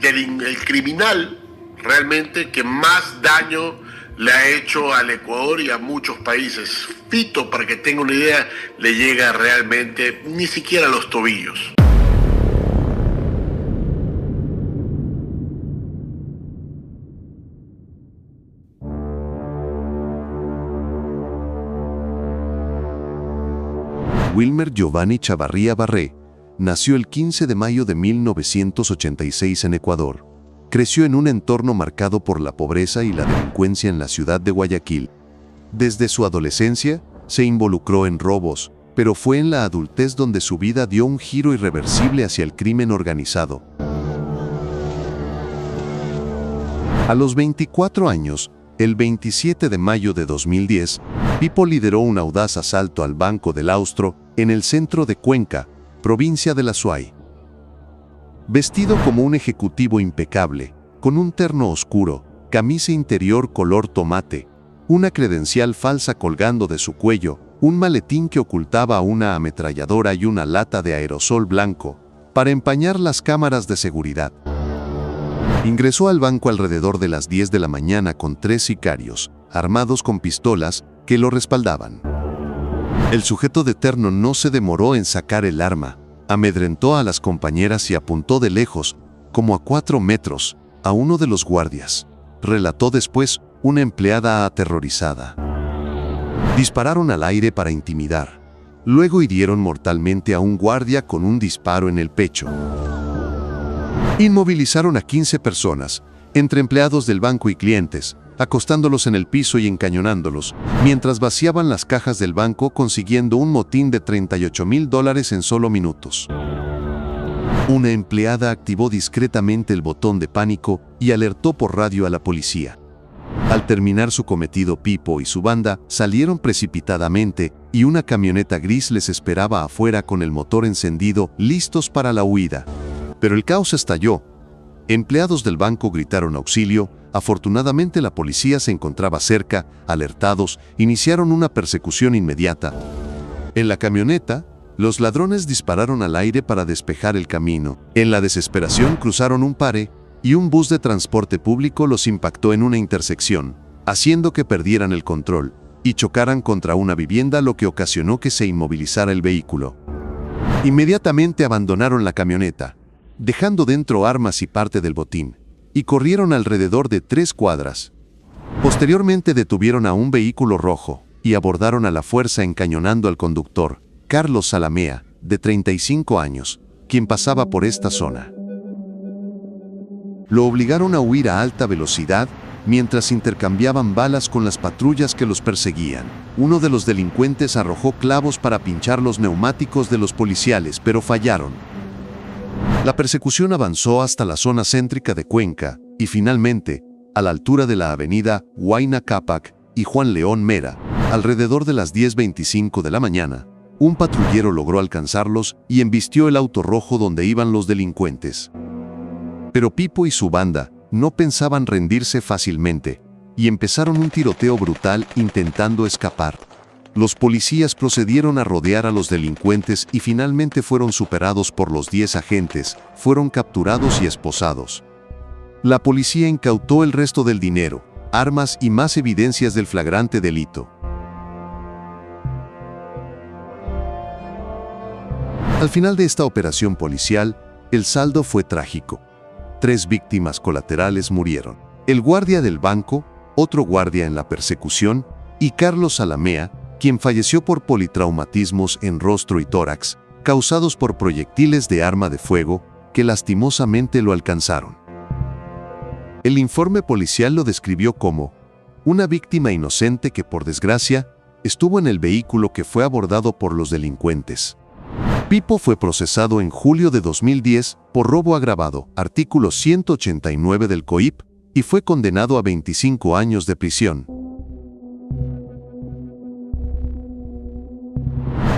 el criminal realmente que más daño le ha hecho al Ecuador y a muchos países. Fito, para que tenga una idea, le llega realmente ni siquiera a los tobillos. Wilmer Giovanni Chavarría Barré nació el 15 de mayo de 1986 en Ecuador. Creció en un entorno marcado por la pobreza y la delincuencia en la ciudad de Guayaquil. Desde su adolescencia, se involucró en robos, pero fue en la adultez donde su vida dio un giro irreversible hacia el crimen organizado. A los 24 años, el 27 de mayo de 2010, Pipo lideró un audaz asalto al Banco del Austro en el centro de Cuenca, provincia de La Suay. Vestido como un ejecutivo impecable, con un terno oscuro, camisa interior color tomate, una credencial falsa colgando de su cuello, un maletín que ocultaba una ametralladora y una lata de aerosol blanco, para empañar las cámaras de seguridad. Ingresó al banco alrededor de las 10 de la mañana con 3 sicarios, armados con pistolas, que lo respaldaban. El sujeto de terno no se demoró en sacar el arma, amedrentó a las compañeras y apuntó de lejos, como a 4 metros, a uno de los guardias. Relató después una empleada aterrorizada. Dispararon al aire para intimidar. Luego hirieron mortalmente a un guardia con un disparo en el pecho. Inmovilizaron a 15 personas, entre empleados del banco y clientes, acostándolos en el piso y encañonándolos, mientras vaciaban las cajas del banco consiguiendo un motín de $38,000 en solo minutos. Una empleada activó discretamente el botón de pánico y alertó por radio a la policía. Al terminar su cometido, Pipo y su banda salieron precipitadamente y una camioneta gris les esperaba afuera con el motor encendido, listos para la huida. Pero el caos estalló. Empleados del banco gritaron auxilio. Afortunadamente la policía se encontraba cerca. Alertados, iniciaron una persecución inmediata. En la camioneta, los ladrones dispararon al aire para despejar el camino. En la desesperación cruzaron un pare y un bus de transporte público los impactó en una intersección, haciendo que perdieran el control y chocaran contra una vivienda, lo que ocasionó que se inmovilizara el vehículo. Inmediatamente abandonaron la camioneta, dejando dentro armas y parte del botín, y corrieron alrededor de 3 cuadras. Posteriormente detuvieron a un vehículo rojo y abordaron a la fuerza encañonando al conductor, Carlos Salamea, de 35 años, quien pasaba por esta zona. Lo obligaron a huir a alta velocidad mientras intercambiaban balas con las patrullas que los perseguían. Uno de los delincuentes arrojó clavos para pinchar los neumáticos de los policiales, pero fallaron. La persecución avanzó hasta la zona céntrica de Cuenca y finalmente, a la altura de la avenida Huayna Cápac y Juan León Mera, alrededor de las 10:25 de la mañana, un patrullero logró alcanzarlos y embistió el auto rojo donde iban los delincuentes. Pero Pipo y su banda no pensaban rendirse fácilmente y empezaron un tiroteo brutal intentando escapar. Los policías procedieron a rodear a los delincuentes y finalmente fueron superados por los 10 agentes, fueron capturados y esposados. La policía incautó el resto del dinero, armas y más evidencias del flagrante delito. Al final de esta operación policial, el saldo fue trágico. 3 víctimas colaterales murieron: el guardia del banco, otro guardia en la persecución, y Carlos Salamea, quien falleció por politraumatismos en rostro y tórax, causados por proyectiles de arma de fuego, que lastimosamente lo alcanzaron. El informe policial lo describió como una víctima inocente que, por desgracia, estuvo en el vehículo que fue abordado por los delincuentes. Pipo fue procesado en julio de 2010 por robo agravado, artículo 189 del COIP, y fue condenado a 25 años de prisión.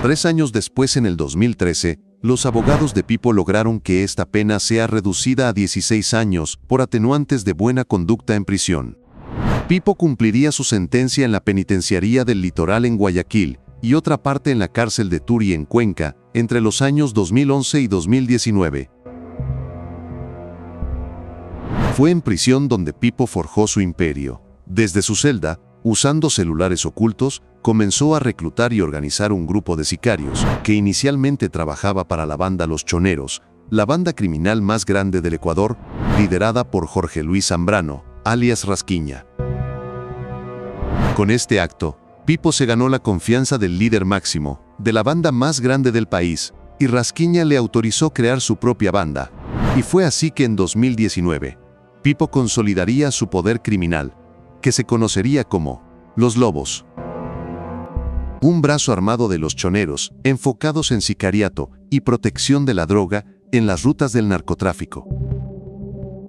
3 años después, en el 2013, los abogados de Pipo lograron que esta pena sea reducida a 16 años por atenuantes de buena conducta en prisión. Pipo cumpliría su sentencia en la penitenciaría del Litoral en Guayaquil y otra parte en la cárcel de Turi en Cuenca entre los años 2011 y 2019. Fue en prisión donde Pipo forjó su imperio. Desde su celda, usando celulares ocultos, comenzó a reclutar y organizar un grupo de sicarios, que inicialmente trabajaba para la banda Los Choneros, la banda criminal más grande del Ecuador, liderada por Jorge Luis Zambrano, alias Rasquiña. Con este acto, Pipo se ganó la confianza del líder máximo, de la banda más grande del país, y Rasquiña le autorizó crear su propia banda. Y fue así que en 2019, Pipo consolidaría su poder criminal, que se conocería como Los Lobos. Un brazo armado de los choneros, enfocados en sicariato y protección de la droga en las rutas del narcotráfico.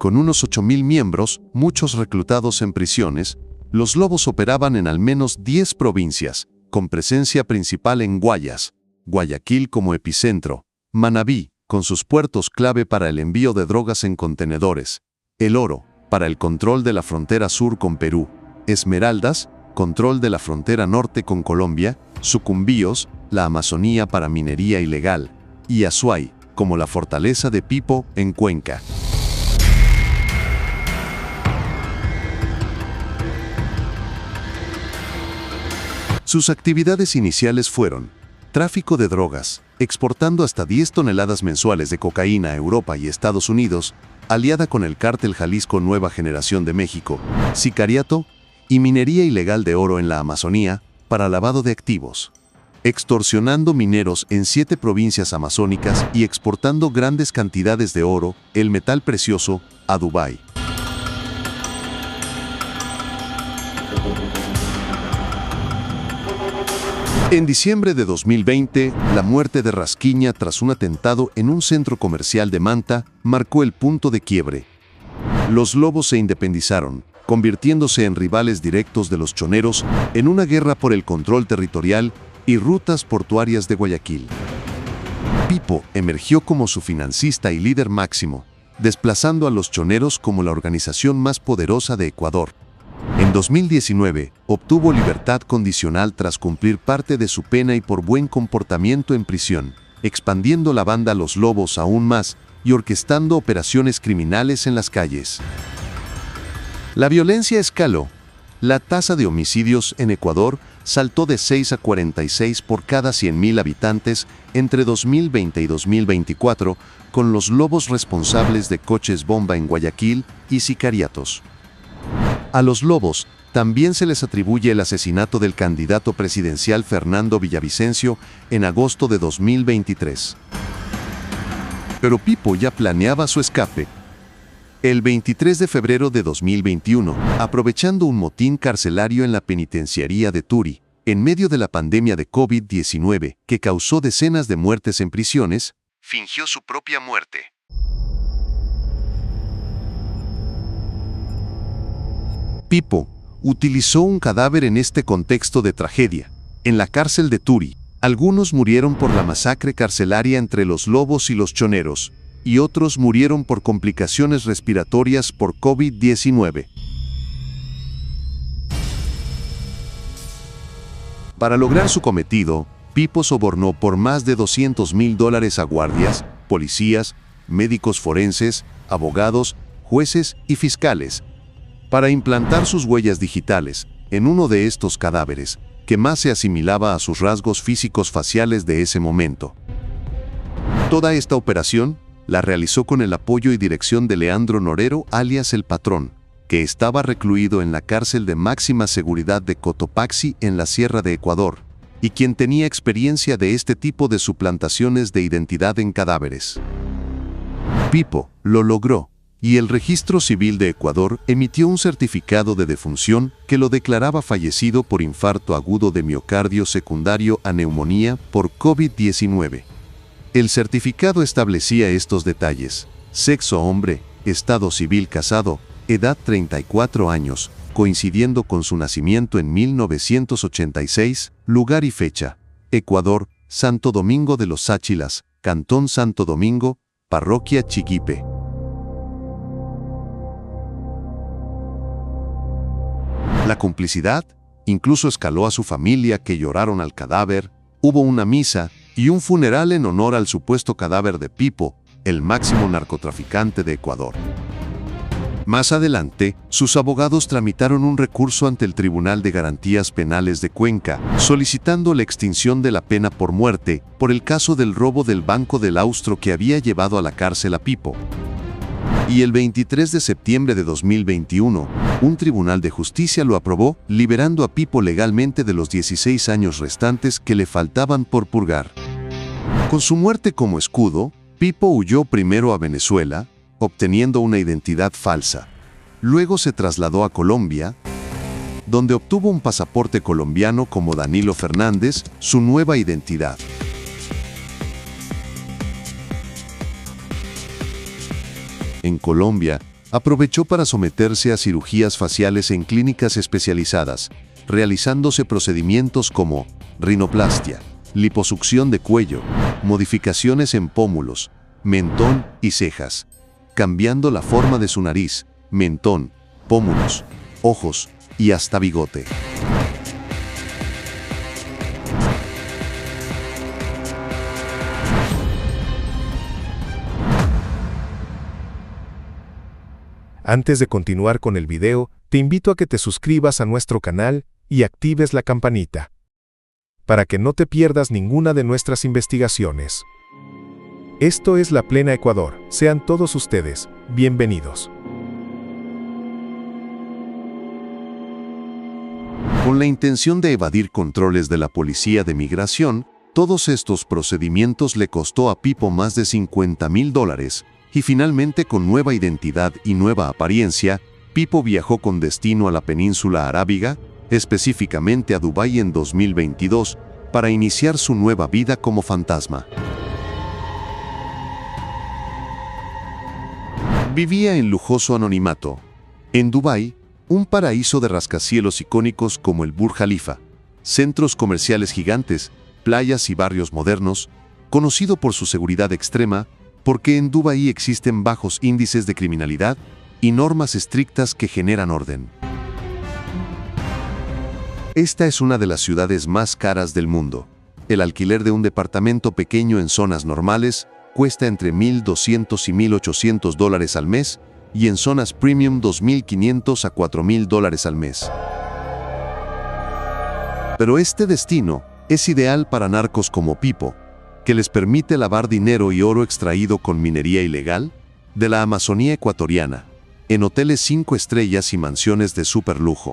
Con unos 8.000 miembros, muchos reclutados en prisiones, los Lobos operaban en al menos 10 provincias, con presencia principal en Guayas, Guayaquil como epicentro, Manabí, con sus puertos clave para el envío de drogas en contenedores, El Oro, para el control de la frontera sur con Perú, Esmeraldas, control de la frontera norte con Colombia, Sucumbíos, la Amazonía para minería ilegal, y Azuay, como la fortaleza de Pipo en Cuenca. Sus actividades iniciales fueron tráfico de drogas, exportando hasta 10 toneladas mensuales de cocaína a Europa y Estados Unidos, aliada con el cártel Jalisco Nueva Generación de México, sicariato y minería ilegal de oro en la Amazonía para lavado de activos, extorsionando mineros en 7 provincias amazónicas y exportando grandes cantidades de oro, el metal precioso, a Dubái. En diciembre de 2020, la muerte de Rasquiña tras un atentado en un centro comercial de Manta marcó el punto de quiebre. Los Lobos se independizaron, convirtiéndose en rivales directos de los choneros en una guerra por el control territorial y rutas portuarias de Guayaquil. Pipo emergió como su financista y líder máximo, desplazando a los choneros como la organización más poderosa de Ecuador. En 2019, obtuvo libertad condicional tras cumplir parte de su pena y por buen comportamiento en prisión, expandiendo la banda Los Lobos aún más y orquestando operaciones criminales en las calles. La violencia escaló. La tasa de homicidios en Ecuador saltó de 6 a 46 por cada 100.000 habitantes entre 2020 y 2024, con los Lobos responsables de coches bomba en Guayaquil y sicariatos. A los Lobos también se les atribuye el asesinato del candidato presidencial Fernando Villavicencio en agosto de 2023. Pero Pipo ya planeaba su escape. El 23 de febrero de 2021, aprovechando un motín carcelario en la penitenciaría de Turi, en medio de la pandemia de COVID-19 que causó decenas de muertes en prisiones, fingió su propia muerte. Pipo utilizó un cadáver en este contexto de tragedia. En la cárcel de Turi, algunos murieron por la masacre carcelaria entre los Lobos y los choneros, y otros murieron por complicaciones respiratorias por COVID-19. Para lograr su cometido, Pipo sobornó por más de $200.000 a guardias, policías, médicos forenses, abogados, jueces y fiscales, para implantar sus huellas digitales en uno de estos cadáveres, que más se asimilaba a sus rasgos físicos faciales de ese momento. Toda esta operación la realizó con el apoyo y dirección de Leandro Norero, alias El Patrón, que estaba recluido en la cárcel de máxima seguridad de Cotopaxi en la Sierra de Ecuador, y quien tenía experiencia de este tipo de suplantaciones de identidad en cadáveres. Pipo lo logró, y el Registro Civil de Ecuador emitió un certificado de defunción que lo declaraba fallecido por infarto agudo de miocardio secundario a neumonía por COVID-19. El certificado establecía estos detalles: sexo hombre, estado civil casado, edad 34 años, coincidiendo con su nacimiento en 1986, lugar y fecha: Ecuador, Santo Domingo de los Sáchilas, Cantón Santo Domingo, Parroquia Chiquipe. La complicidad incluso escaló a su familia, que lloraron al cadáver. Hubo una misa y un funeral en honor al supuesto cadáver de Pipo, el máximo narcotraficante de Ecuador. Más adelante, sus abogados tramitaron un recurso ante el Tribunal de Garantías Penales de Cuenca, solicitando la extinción de la pena por muerte por el caso del robo del Banco del Austro que había llevado a la cárcel a Pipo. Y el 23 de septiembre de 2021, un tribunal de justicia lo aprobó, liberando a Pipo legalmente de los 16 años restantes que le faltaban por purgar. Con su muerte como escudo, Pipo huyó primero a Venezuela, obteniendo una identidad falsa. Luego se trasladó a Colombia, donde obtuvo un pasaporte colombiano como Danilo Fernández, su nueva identidad. En Colombia, aprovechó para someterse a cirugías faciales en clínicas especializadas, realizándose procedimientos como rinoplastia, liposucción de cuello, modificaciones en pómulos, mentón y cejas, cambiando la forma de su nariz, mentón, pómulos, ojos y hasta bigote. Antes de continuar con el video, te invito a que te suscribas a nuestro canal y actives la campanita, para que no te pierdas ninguna de nuestras investigaciones. Esto es La Plena Ecuador. Sean todos ustedes bienvenidos. Con la intención de evadir controles de la Policía de Migración, todos estos procedimientos le costó a Pipo más de $50,000, y finalmente con nueva identidad y nueva apariencia, Pipo viajó con destino a la península arábiga, específicamente a Dubái en 2022, para iniciar su nueva vida como fantasma. Vivía en lujoso anonimato. En Dubái, un paraíso de rascacielos icónicos como el Burj Khalifa, centros comerciales gigantes, playas y barrios modernos, conocido por su seguridad extrema, porque en Dubái existen bajos índices de criminalidad y normas estrictas que generan orden. Esta es una de las ciudades más caras del mundo. El alquiler de un departamento pequeño en zonas normales cuesta entre $1,200 y $1,800 al mes, y en zonas premium $2,500 a $4,000 al mes. Pero este destino es ideal para narcos como Pipo, que les permite lavar dinero y oro extraído con minería ilegal de la Amazonía ecuatoriana, en hoteles 5 estrellas y mansiones de superlujo.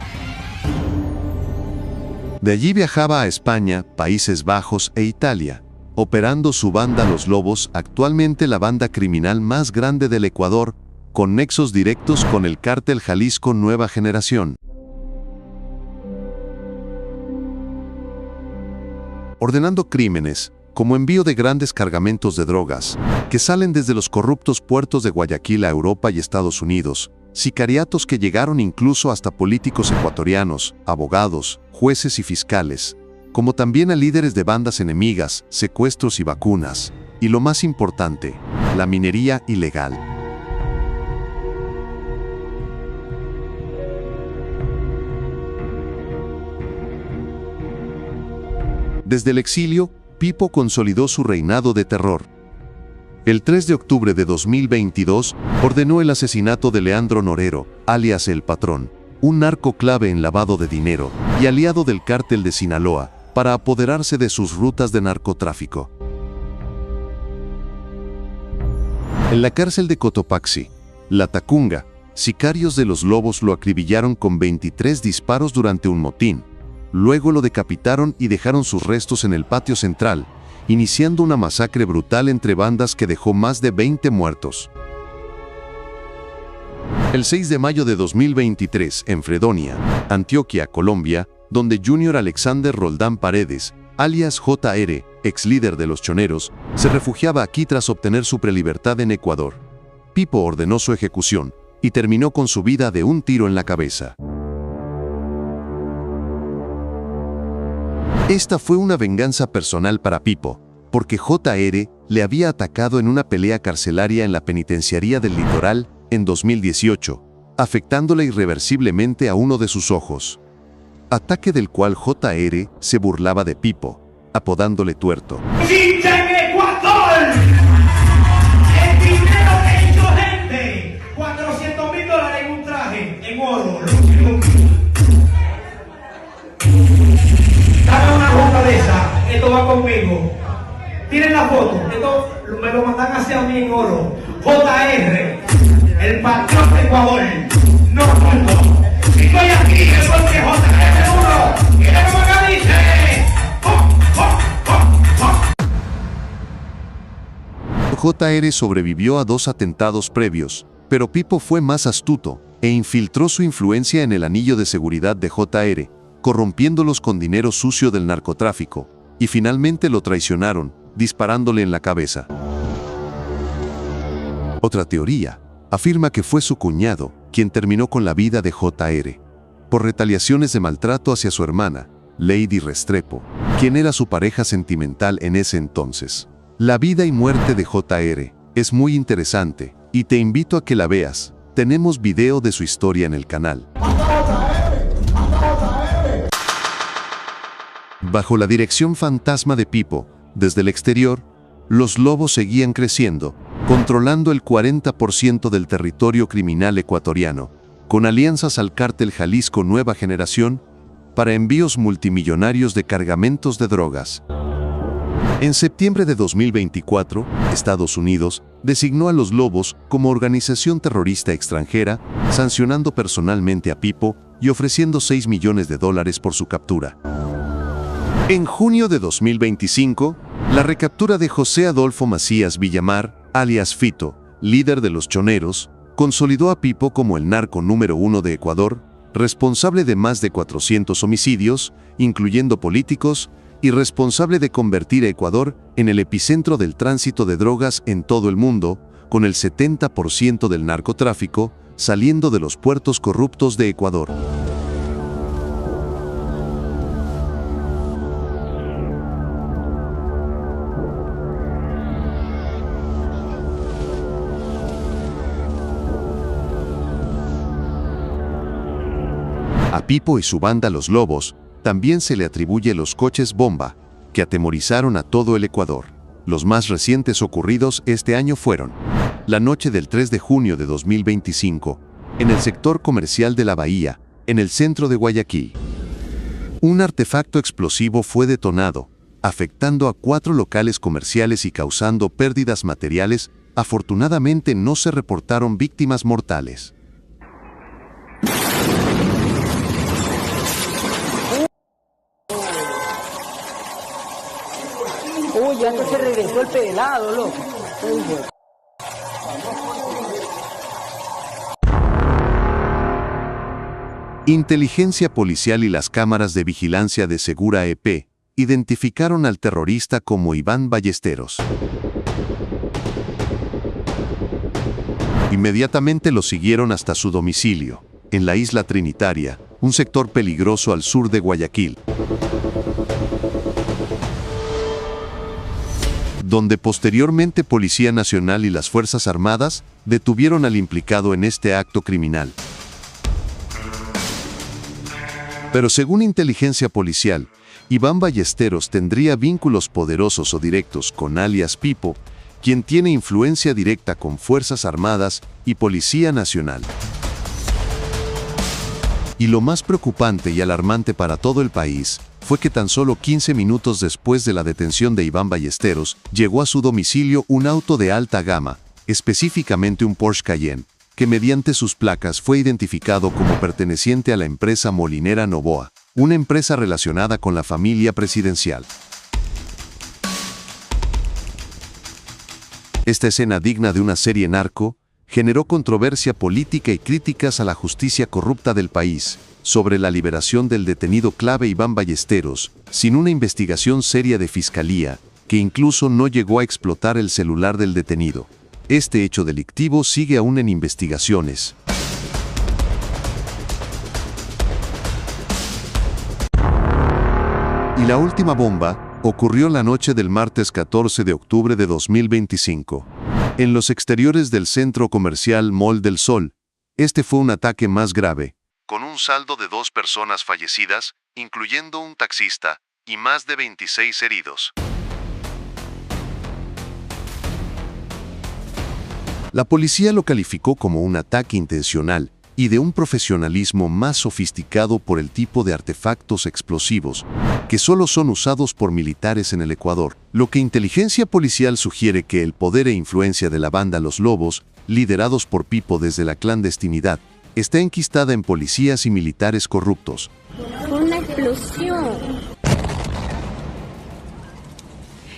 De allí viajaba a España, Países Bajos e Italia, operando su banda Los Lobos, actualmente la banda criminal más grande del Ecuador, con nexos directos con el cártel Jalisco Nueva Generación. Ordenando crímenes, como envío de grandes cargamentos de drogas, que salen desde los corruptos puertos de Guayaquil a Europa y Estados Unidos, sicariatos que llegaron incluso hasta políticos ecuatorianos, abogados, jueces y fiscales, como también a líderes de bandas enemigas, secuestros y vacunas, y lo más importante, la minería ilegal. Desde el exilio, Pipo consolidó su reinado de terror. El 3 de octubre de 2022, ordenó el asesinato de Leandro Norero, alias El Patrón, un narco clave en lavado de dinero y aliado del cártel de Sinaloa, para apoderarse de sus rutas de narcotráfico. En la cárcel de Cotopaxi, La Tacunga, sicarios de Los Lobos lo acribillaron con 23 disparos durante un motín. Luego lo decapitaron y dejaron sus restos en el patio central, iniciando una masacre brutal entre bandas que dejó más de 20 muertos. El 6 de mayo de 2023, en Fredonia, Antioquia, Colombia, donde Junior Alexander Roldán Paredes, alias JR, ex líder de los Choneros, se refugiaba aquí tras obtener su prelibertad en Ecuador. Pipo ordenó su ejecución y terminó con su vida de un tiro en la cabeza. Esta fue una venganza personal para Pipo, porque JR le había atacado en una pelea carcelaria en la penitenciaría del Litoral en 2018, afectándole irreversiblemente a uno de sus ojos. Ataque del cual JR se burlaba de Pipo, apodándole Tuerto. ¡Chicha en Ecuador! ¡El dinero que hizo gente! $400,000 Miren la foto, esto me lo mandan hacia mí en oro. JR, el patrón de Ecuador, no junto. Estoy aquí, es porque JR uno. Mira cómo acá dice. JR sobrevivió a 2 atentados previos, pero Pipo fue más astuto e infiltró su influencia en el anillo de seguridad de JR, corrompiéndolos con dinero sucio del narcotráfico, y finalmente lo traicionaron, disparándole en la cabeza. Otra teoría afirma que fue su cuñado quien terminó con la vida de JR, por retaliaciones de maltrato hacia su hermana, Lady Restrepo, quien era su pareja sentimental en ese entonces. La vida y muerte de JR es muy interesante y te invito a que la veas. Tenemos video de su historia en el canal. Bajo la dirección fantasma de Pipo, desde el exterior, los lobos seguían creciendo, controlando el 40% del territorio criminal ecuatoriano, con alianzas al cártel Jalisco Nueva Generación para envíos multimillonarios de cargamentos de drogas. En septiembre de 2024, Estados Unidos designó a los Lobos como organización terrorista extranjera, sancionando personalmente a Pipo y ofreciendo $6 millones por su captura. En junio de 2025, la recaptura de José Adolfo Macías Villamar, alias Fito, líder de los Choneros, consolidó a Pipo como el narco número 1 de Ecuador, responsable de más de 400 homicidios, incluyendo políticos, y responsable de convertir a Ecuador en el epicentro del tránsito de drogas en todo el mundo, con el 70% del narcotráfico saliendo de los puertos corruptos de Ecuador. A Pipo y su banda Los Lobos también se le atribuye los coches bomba, que atemorizaron a todo el Ecuador. Los más recientes ocurridos este año fueron: la noche del 3 de junio de 2025, en el sector comercial de La Bahía, en el centro de Guayaquil. Un artefacto explosivo fue detonado, afectando a 4 locales comerciales y causando pérdidas materiales. Afortunadamente no se reportaron víctimas mortales. Uy, ya se regresó el pelado, loco. Inteligencia policial y las cámaras de vigilancia de Segura EP identificaron al terrorista como Iván Ballesteros. Inmediatamente lo siguieron hasta su domicilio, en la Isla Trinitaria, un sector peligroso al sur de Guayaquil, donde posteriormente Policía Nacional y las Fuerzas Armadas detuvieron al implicado en este acto criminal. Pero según inteligencia policial, Iván Ballesteros tendría vínculos poderosos o directos con alias Pipo, quien tiene influencia directa con Fuerzas Armadas y Policía Nacional. Y lo más preocupante y alarmante para todo el país fue que tan solo 15 minutos después de la detención de Iván Ballesteros, llegó a su domicilio un auto de alta gama, específicamente un Porsche Cayenne, que mediante sus placas fue identificado como perteneciente a la empresa molinera Novoa, una empresa relacionada con la familia presidencial. Esta escena, digna de una serie narco, generó controversia política y críticas a la justicia corrupta del país sobre la liberación del detenido clave Iván Ballesteros, sin una investigación seria de fiscalía, que incluso no llegó a explotar el celular del detenido. Este hecho delictivo sigue aún en investigaciones. Y la última bomba ocurrió la noche del martes 14 de octubre de 2025. En los exteriores del centro comercial Mall del Sol. Este fue un ataque más grave, con un saldo de 2 personas fallecidas, incluyendo un taxista, y más de 26 heridos. La policía lo calificó como un ataque intencional y de un profesionalismo más sofisticado por el tipo de artefactos explosivos que solo son usados por militares en el Ecuador, lo que inteligencia policial sugiere que el poder e influencia de la banda Los Lobos, liderados por Pipo desde la clandestinidad, está enquistada en policías y militares corruptos. Una explosión.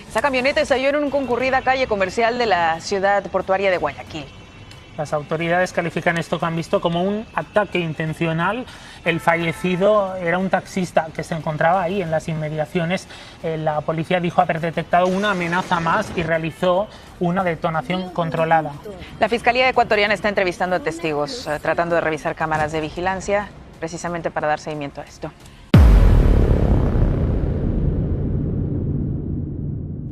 Esa camioneta estalló en una concurrida calle comercial de la ciudad portuaria de Guayaquil. Las autoridades califican esto que han visto como un ataque intencional. El fallecido era un taxista que se encontraba ahí en las inmediaciones. La policía dijo haber detectado una amenaza más y realizó una detonación controlada. La Fiscalía ecuatoriana está entrevistando a testigos, tratando de revisar cámaras de vigilancia, precisamente para dar seguimiento a esto.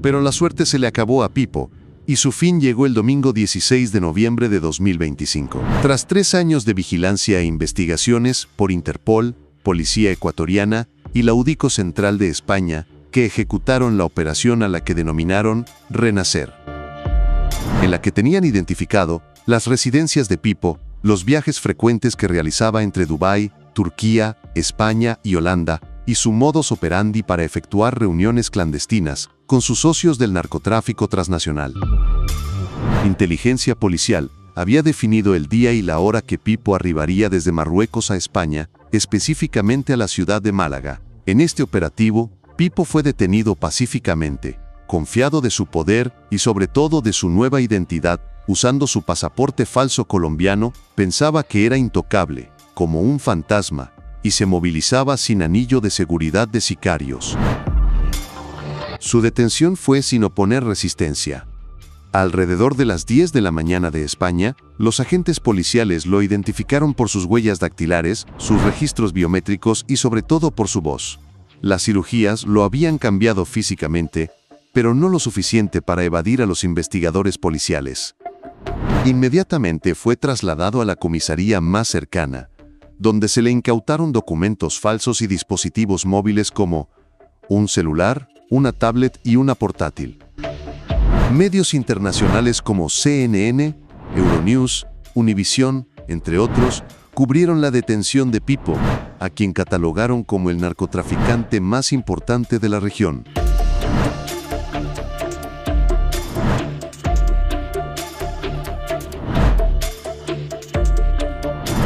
Pero la suerte se le acabó a Pipo, y su fin llegó el domingo 16 de noviembre de 2025. Tras 3 años de vigilancia e investigaciones por Interpol, Policía Ecuatoriana y la UDICO Central de España, que ejecutaron la operación a la que denominaron Renacer, en la que tenían identificado las residencias de Pipo, los viajes frecuentes que realizaba entre Dubái, Turquía, España y Holanda, y su modus operandi para efectuar reuniones clandestinas con sus socios del narcotráfico transnacional. Inteligencia policial había definido el día y la hora que Pipo arribaría desde Marruecos a España, específicamente a la ciudad de Málaga. En este operativo, Pipo fue detenido pacíficamente, confiado de su poder y sobre todo de su nueva identidad, usando su pasaporte falso colombiano, pensaba que era intocable, como un fantasma, y se movilizaba sin anillo de seguridad de sicarios. Su detención fue sin oponer resistencia. Alrededor de las 10 de la mañana de España, los agentes policiales lo identificaron por sus huellas dactilares, sus registros biométricos y sobre todo por su voz. Las cirugías lo habían cambiado físicamente, pero no lo suficiente para evadir a los investigadores policiales. Inmediatamente fue trasladado a la comisaría más cercana, donde se le incautaron documentos falsos y dispositivos móviles como un celular, una tablet y una portátil. Medios internacionales como CNN, Euronews, Univisión, entre otros, cubrieron la detención de Pipo, a quien catalogaron como el narcotraficante más importante de la región.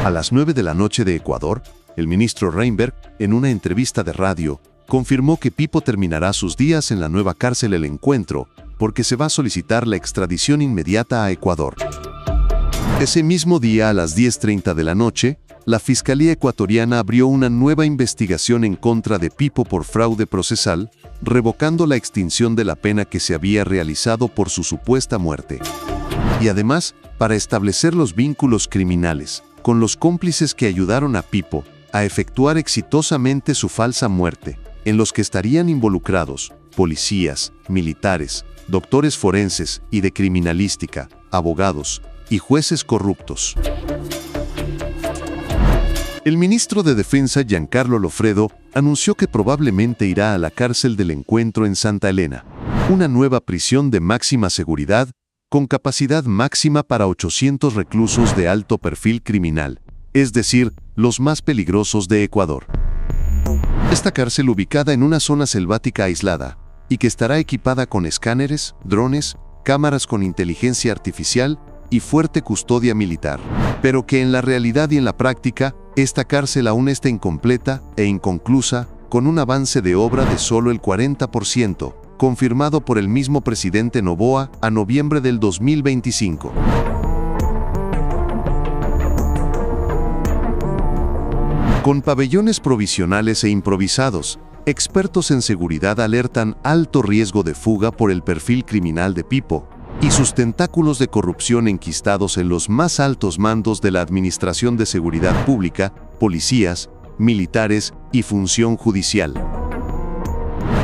A las 9 de la noche de Ecuador, el ministro Reinberg, en una entrevista de radio, confirmó que Pipo terminará sus días en la nueva cárcel El Encuentro, porque se va a solicitar la extradición inmediata a Ecuador. Ese mismo día, a las 10:30 de la noche, la Fiscalía ecuatoriana abrió una nueva investigación en contra de Pipo por fraude procesal, revocando la extinción de la pena que se había realizado por su supuesta muerte. Y además, para establecer los vínculos criminales con los cómplices que ayudaron a Pipo a efectuar exitosamente su falsa muerte, en los que estarían involucrados policías, militares, doctores forenses y de criminalística, abogados y jueces corruptos. El ministro de Defensa, Giancarlo Lofredo, anunció que probablemente irá a la cárcel del Encuentro en Santa Elena, una nueva prisión de máxima seguridad con capacidad máxima para 800 reclusos de alto perfil criminal, es decir, los más peligrosos de Ecuador. Esta cárcel, ubicada en una zona selvática aislada, y que estará equipada con escáneres, drones, cámaras con inteligencia artificial y fuerte custodia militar, pero que en la realidad y en la práctica, esta cárcel aún está incompleta e inconclusa, con un avance de obra de solo el 40%, confirmado por el mismo presidente Noboa a noviembre del 2025. Con pabellones provisionales e improvisados, expertos en seguridad alertan alto riesgo de fuga por el perfil criminal de Pipo y sus tentáculos de corrupción enquistados en los más altos mandos de la Administración de Seguridad Pública, policías, militares y función judicial.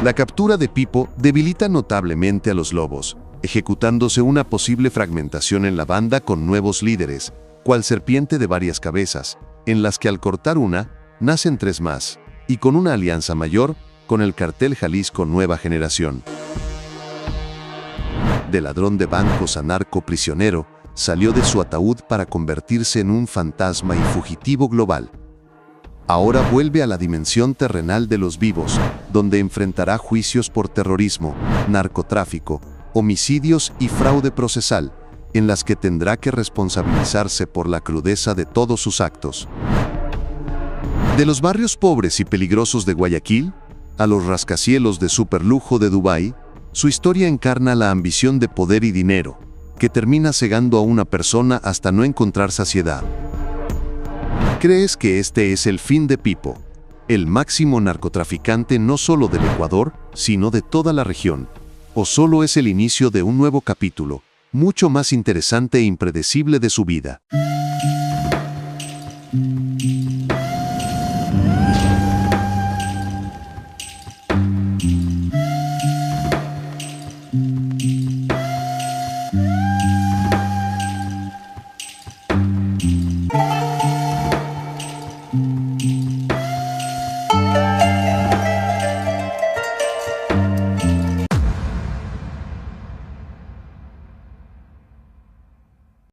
La captura de Pipo debilita notablemente a los Lobos, ejecutándose una posible fragmentación en la banda con nuevos líderes, cual serpiente de varias cabezas, en las que al cortar una, nacen 3 más, y con una alianza mayor, con el cartel Jalisco Nueva Generación. De ladrón de bancos a narco prisionero, salió de su ataúd para convertirse en un fantasma y fugitivo global. Ahora vuelve a la dimensión terrenal de los vivos, donde enfrentará juicios por terrorismo, narcotráfico, homicidios y fraude procesal, en las que tendrá que responsabilizarse por la crudeza de todos sus actos. De los barrios pobres y peligrosos de Guayaquil, a los rascacielos de superlujo de Dubái, su historia encarna la ambición de poder y dinero, que termina cegando a una persona hasta no encontrar saciedad. ¿Crees que este es el fin de Pipo, el máximo narcotraficante no solo del Ecuador, sino de toda la región? ¿O solo es el inicio de un nuevo capítulo, mucho más interesante e impredecible de su vida?